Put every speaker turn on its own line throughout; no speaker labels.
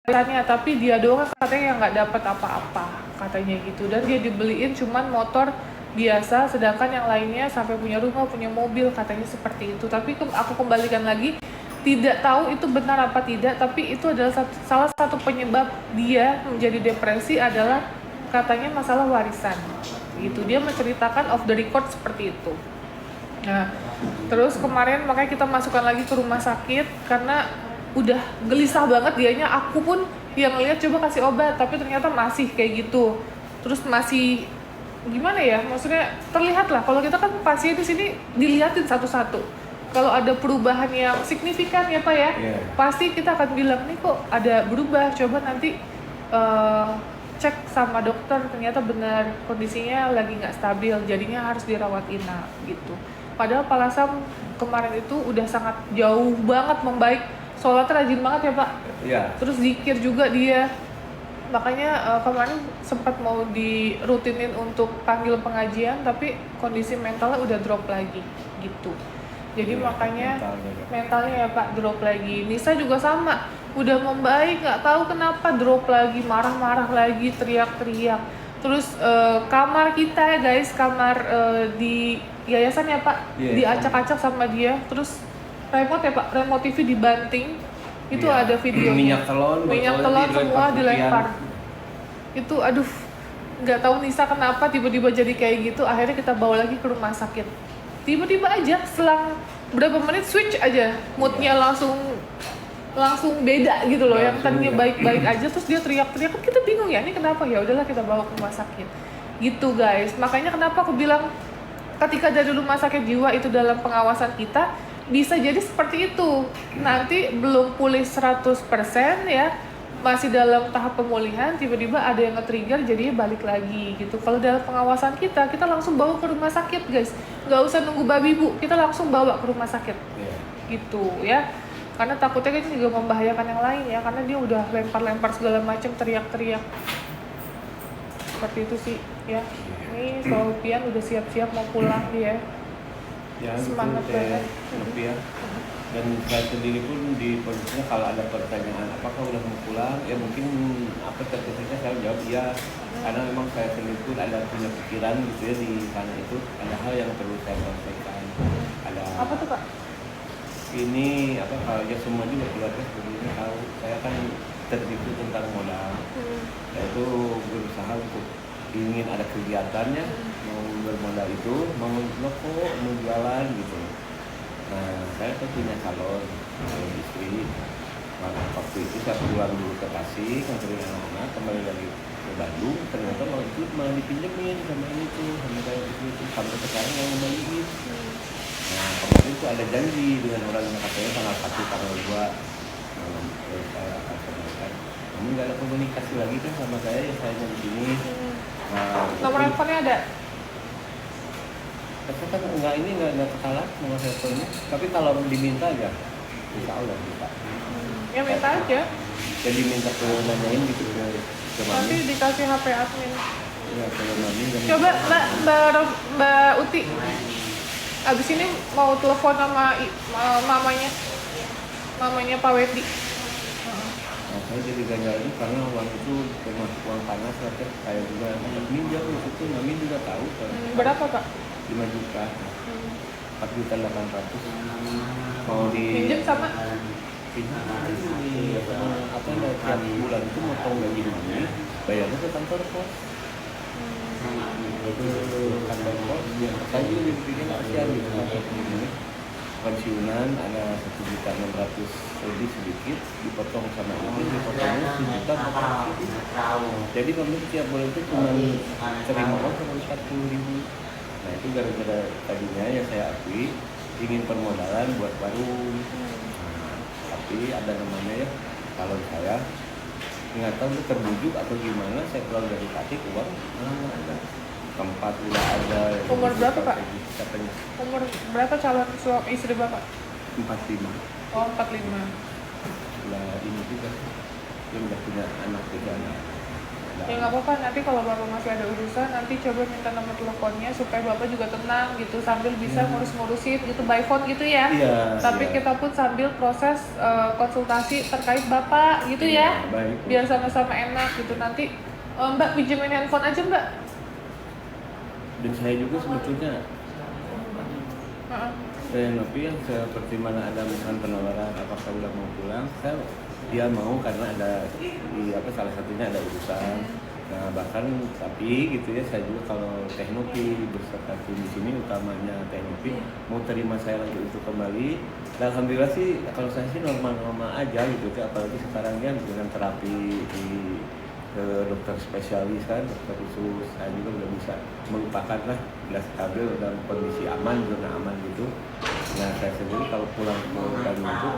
warisannya, tapi dia doang katanya yang nggak dapat apa-apa katanya gitu, dan dia dibeliin cuman motor biasa, sedangkan yang lainnya sampai punya rumah, punya mobil, katanya seperti itu. Tapi aku kembalikan lagi, tidak tahu itu benar apa tidak, tapi itu adalah salah satu penyebab dia menjadi depresi adalah katanya masalah warisan gitu. Dia menceritakan off the record seperti itu. Nah, terus kemarin makanya kita masukkan lagi ke rumah sakit karena udah gelisah banget dianya. Aku pun yang ngeliat coba kasih obat, tapi ternyata masih kayak gitu. Terus masih gimana ya? Maksudnya terlihat lah kalau kita kan pasien di sini dilihatin satu-satu. Kalau ada perubahan yang signifikan ya Pak ya, pasti kita akan bilang nih kok ada berubah. Coba nanti cek sama dokter, ternyata benar kondisinya lagi nggak stabil, jadinya harus dirawat inap gitu. Padahal Pak Lasam kemarin itu udah sangat jauh banget membaik, sholatnya rajin banget ya Pak.
Iya.
Terus zikir juga dia. Makanya kemarin sempat mau dirutinin untuk panggil pengajian, tapi kondisi mentalnya udah drop lagi gitu. Jadi makanya mentalnya ya Pak drop lagi. Nisa juga sama, udah membaik, nggak tahu kenapa drop lagi, marah-marah lagi, teriak-teriak. Terus kamar kita ya guys, kamar di yayasan ya Pak, diacak-acak sama dia. Terus remote ya Pak, remote TV dibanting. Itu ada videonya. Minyak telon semua dilempar. Itu aduh, nggak tahu Nisa kenapa tiba-tiba jadi kayak gitu. Akhirnya kita bawa lagi ke rumah sakit. Tiba-tiba aja selang berapa menit switch aja, moodnya langsung beda gitu loh. Yang tadinya baik-baik aja terus dia teriak-teriak, kan kita bingung ya ini kenapa. Ya udahlah kita bawa ke rumah sakit gitu guys. Makanya kenapa aku bilang ketika dari rumah sakit jiwa itu dalam pengawasan kita, bisa jadi seperti itu. Nanti belum pulih 100% ya, masih dalam tahap pemulihan, tiba-tiba ada yang nge-trigger jadinya balik lagi gitu. Kalau dalam pengawasan kita langsung bawa ke rumah sakit guys, nggak usah nunggu babi bu, kita langsung bawa ke rumah sakit gitu ya. Karena takutnya kan juga membahayakan yang lain ya, karena dia udah lempar-lempar segala macam, teriak-teriak seperti itu sih ya. Ini Sofian udah siap-siap mau pulang dia
ya,
semangat banget
ya. Dan saya sendiri pun di posisinya kalau ada pertanyaan apakah udah mau pulang, ya mungkin apa terkhususnya saya jawab iya, karena memang saya sendiri pun ada punya pikiran gitu ya di sana itu, ada hal yang perlu saya sampaikan. Ada
apa tuh Pak?
Ini apa, kalau ya semua juga keluarga sebelumnya tahu saya kan tertipu tentang modal, yaitu berusaha untuk ingin ada kegiatannya, mau bermodal itu, mau loko, mau jualan gitu. Nah, saya tuh punya calon istri. Nah, waktu itu saya pulang dulu ke Tasik, nganterin anak-anak, kembali lagi ke Bandung. Ternyata malah dipinjemin sama ini tuh, sama kayak itu sampai sekarang yang ngembaliin. Nah, kemarin itu ada janji dengan orang yang katanya tanggal 1, tanggal 2. Saya akan sampaikan, kamu nggak ada komunikasi lagi kan sama saya, ya saya di sini. Nah,
nomor handphonenya ada?
Tapi kan nggak ketalat nomor teleponnya. Tapi kalau diminta aja, insya Allah bisa.
Ya minta aja.
Jadi minta ke nanyain gitu ke mami.
Nanti dikasih HP admin.
Ya ke mami.
Coba Mbak Uti, abis ini mau telepon sama mamanya Pak Wedi.
Nah, saya jadi ganjal ini karena uang itu termasuk uang panas, saya juga minjam itu, mami juga tahu.
Berapa Pak?
5 juta, 4.800.000 mau di
minjem sama
apa tiap bulan itu motong gaji mami, bayarnya ke kantor pos. Itu kantor pos, saya juga dipikir kasihan gitu, pensiunan ada 1.600.000 lebih sedikit, dipotong sama ini, dipotongnya 1.400.000. Jadi mami tiap bulan itu cuma terima uang cuma 40.000. Nah itu gara-gara tadinya ya saya akui ingin permodalan buat warung. Nah, tapi ada namanya ya, kalau saya nggak tahu itu terbujuk atau gimana, saya keluar dari Tasik uang nggak ada, tempat udah ada.
Umur berapa Pak?
Katanya.
Umur berapa calon suami istri Bapak?
45.
Oh 45.
Udah ini juga, dia udah punya anak juga.
Ya nggak apa-apa, nanti kalau Bapak masih ada urusan, nanti coba minta nomor teleponnya supaya Bapak juga tenang gitu, sambil bisa ngurus-ngurusin gitu by phone gitu ya.
Iya.
Tapi
iya.
kita pun sambil proses konsultasi terkait Bapak gitu ya.
Baik.
Biar sama-sama enak gitu. Nanti Mbak pinjemin handphone aja Mbak.
Dan saya juga sebetulnya tapi yang seperti mana ada misalkan penawaran apakah udah mau pulang, dia mau karena ada salah satunya ada urusan. Nah bahkan tapi gitu ya, saya juga kalau Teknopi beserta tim di sini utamanya Teknopi mau terima saya lagi untuk kembali. Dan alhamdulillah sih kalau saya sih normal-normal aja gitu ya, apalagi sekarang ya dengan terapi di dokter spesialis kan, dokter khusus, saya juga udah bisa melupakan lah, udah stabil dalam kondisi aman, zona aman gitu. Nah saya sendiri kalau pulang ke Bandung itu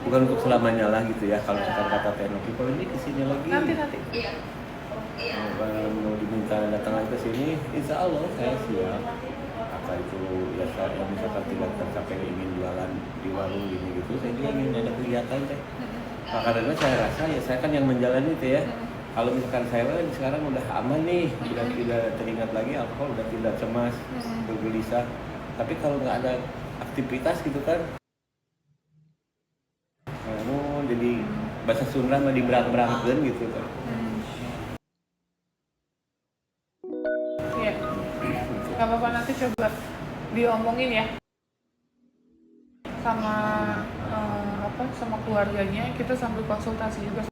bukan untuk selamanya lah gitu ya, kalau misalkan kata Teknopi kalau ini kesini lagi
Nanti.
mau diminta datang lagi ke sini, insya Allah saya siap. Apa itu ya, saya misalkan tidak tercapai ingin jualan di warung gini gitu, saya juga ingin ada kegiatan teh. Nah, karena saya rasa ya saya kan yang menjalani itu ya. Kalau misalkan saya sekarang udah aman nih, sudah tidak teringat lagi alkohol, udah tidak cemas, bergelisah. Tapi kalau nggak ada aktivitas gitu kan, jadi bahasa Sunda mah diberang-berangkeun gitu kan.
Iya. Gak apa-apa, nanti coba diomongin ya sama sama keluarganya. Kita sambil konsultasi juga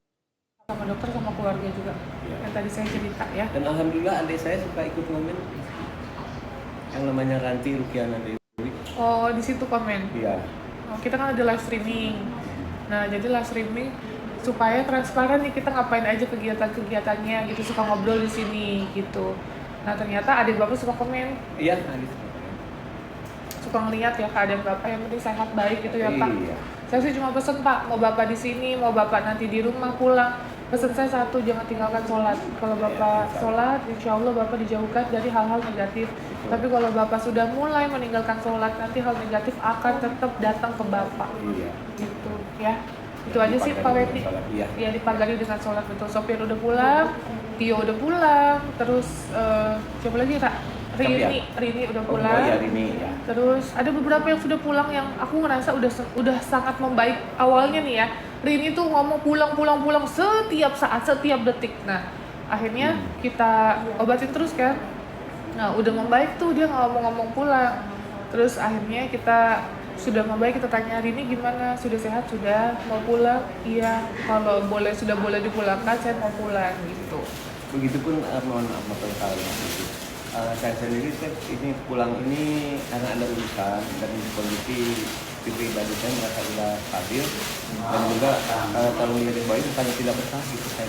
sama dokter sama keluarga juga yang tadi saya cerita ya.
Dan alhamdulillah adik saya suka ikut komen yang namanya Ranti Rukiana Dewi.
Oh, di situ komen.
Iya.
Kita kan ada live streaming. Nah, jadi live streaming supaya transparan nih kita ngapain aja kegiatan-kegiatannya gitu, suka ngobrol di sini gitu. Nah, ternyata adik Bapak suka komen.
Iya, adik.
Suka ngeliat ya keadaan Bapak, yang penting sehat baik gitu ya Pak.
Iya.
Saya sih cuma pesen Pak, mau Bapak di sini, mau Bapak nanti di rumah pulang, pesan saya satu, jangan tinggalkan sholat. Kalau Bapak sholat, insya Allah Bapak dijauhkan dari hal-hal negatif. Tapi kalau Bapak sudah mulai meninggalkan sholat, nanti hal negatif akan tetap datang ke Bapak.
Iya.
Gitu ya. Itu aja sih Pak Wendy.
Iya.
Ya, dipagari dengan sholat, betul. Sopir udah pulang, Tio udah pulang, terus siapa lagi Kak? Rini udah pulang.
Oh ya, Rini ya.
Terus ada beberapa yang sudah pulang yang aku ngerasa udah sangat membaik awalnya nih ya. Rini tuh ngomong pulang setiap saat, setiap detik. Nah, akhirnya kita obatin terus kan. Nah, udah membaik tuh, dia ngomong pulang. Terus akhirnya kita sudah membaik, kita tanya Rini gimana, sudah sehat, sudah mau pulang? Iya, kalau sudah boleh dipulangkan, saya mau pulang gitu.
Begitupun mohon maaf kalau saya sendiri ini pulang ini karena ada urusan dan kondisi pribadi saya merasa sudah stabil dan juga kalau menjadi baik bukannya tidak betah gitu, saya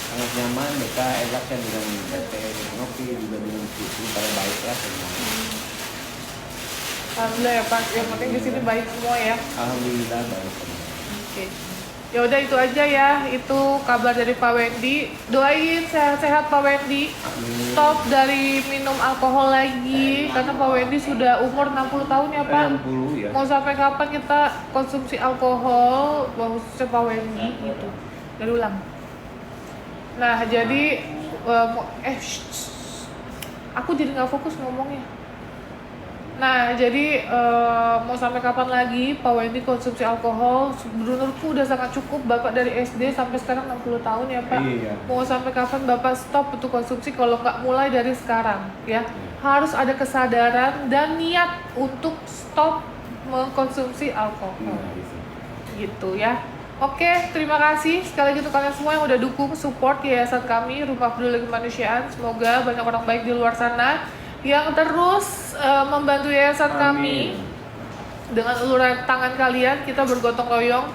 sangat nyaman, betah, enak ya dengan PT Ngopi juga dengan itu pada baik lah semuanya.
Alhamdulillah ya Pak, yang penting di sini baik semua ya.
Alhamdulillah baik semua.
Oke. Ya udah itu aja ya, itu kabar dari Pak Wendy. Doain sehat-sehat Pak Wendy. Stop dari minum alkohol lagi karena Pak Wendy sudah umur 60 tahun ya Pak.
60 ya.
Mau sampai kapan kita konsumsi alkohol, khususnya Pak Wendy gitu. Dari ulang. Nah, jadi aku jadi nggak fokus ngomongnya. Nah, jadi mau sampai kapan lagi Pak Wendy konsumsi alkohol? Menurutku udah sangat cukup. Bapak dari SD sampai sekarang 60 tahun ya Pak.
Iya.
Mau sampai kapan Bapak stop untuk konsumsi kalau nggak mulai dari sekarang ya? Harus ada kesadaran dan niat untuk stop mengkonsumsi alkohol. Gitu ya. Oke, terima kasih sekali lagi untuk kalian semua yang udah dukung support yayasan kami Rumah Peduli Kemanusiaan. Semoga banyak orang baik di luar sana yang terus membantu yayasan kami. Dengan uluran tangan kalian kita bergotong royong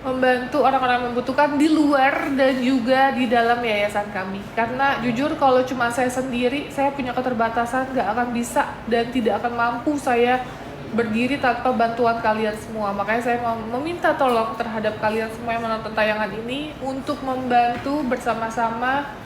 membantu orang-orang yang membutuhkan di luar dan juga di dalam yayasan kami. Karena jujur kalau cuma saya sendiri, saya punya keterbatasan, gak akan bisa dan tidak akan mampu saya berdiri tanpa bantuan kalian semua. Makanya saya mau meminta tolong terhadap kalian semua yang menonton tayangan ini untuk membantu bersama-sama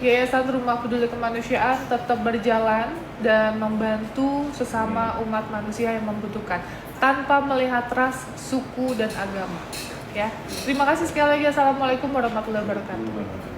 Yayasan Rumah Peduli Kemanusiaan tetap berjalan dan membantu sesama umat manusia yang membutuhkan tanpa melihat ras, suku, dan agama. Ya, terima kasih sekali lagi. Assalamualaikum warahmatullahi wabarakatuh.